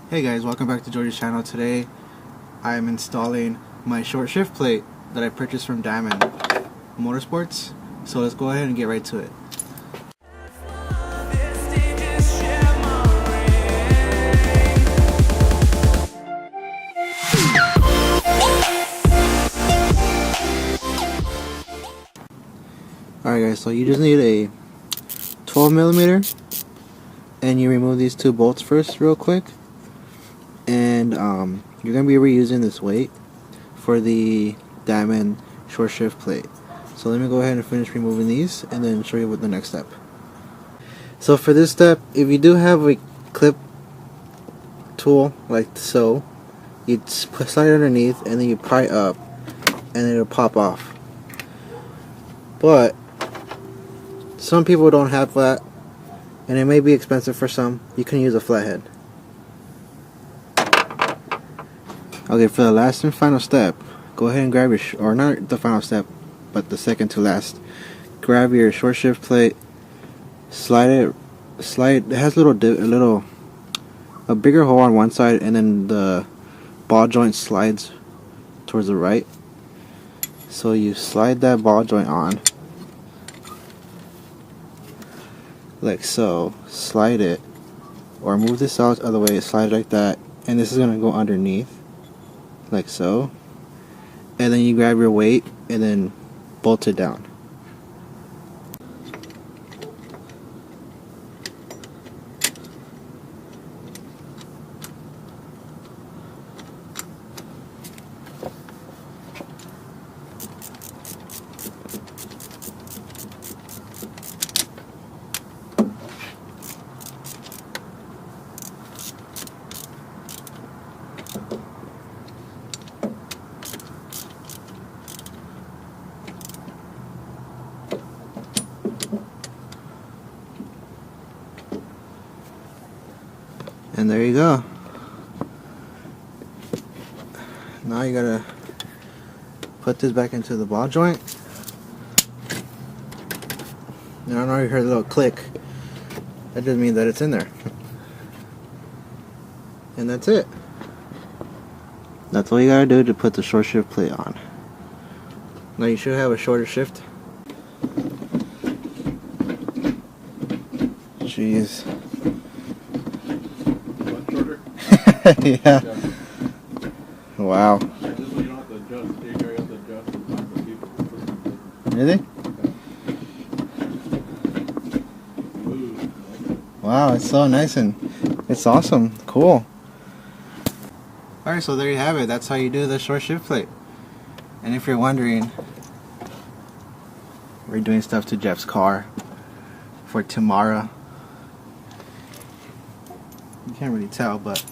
Hey guys, welcome back to George's channel. Today I am installing my short shift plate that I purchased from Damond Motorsports. So let's go ahead and get right to it. Alright guys, so you just need a 12mm and you remove these two bolts first real quick. And you're going to be reusing this weight for the Damond short shift plate. So let me go ahead and finish removing these and then show you what the next step. So for this step, if you do have a clip tool like so, you slide it underneath and then you pry up and it'll pop off. But some people don't have that and it may be expensive for some. You can use a flathead. Okay, for the last and final step, go ahead and grab your, or not the final step, but the second to last. Grab your short shift plate, slide it. It has a bigger hole on one side, and then the ball joint slides towards the right. So you slide that ball joint on, like so. Slide it, or move this out the other way. Slide it like that, and this is gonna go underneath. Like so, and then you grab your weight and then bolt it down. And there you go. Now you gotta put this back into the ball joint. And I know you heard a little click. That doesn't mean that it's in there. And that's it. That's all you gotta do to put the short shift plate on. Now you should have a shorter shift. Jeez. Yeah. Wow. Really? Wow, it's so nice and it's awesome. Cool. Alright, so there you have it. That's how you do the short shift plate. And if you're wondering, we're doing stuff to Jeff's car for tomorrow. You can't really tell, but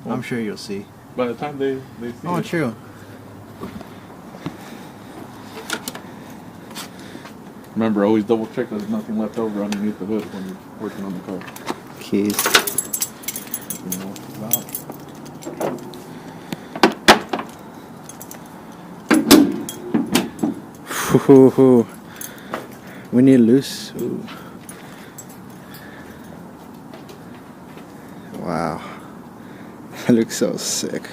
I'm sure you'll see. By the time they see Oh, it. true. Remember, always double check there's nothing left over underneath the hood when you're working on the car. Keys. You know what it's about. Ooh. We need loose. Ooh. Wow. That looks so sick.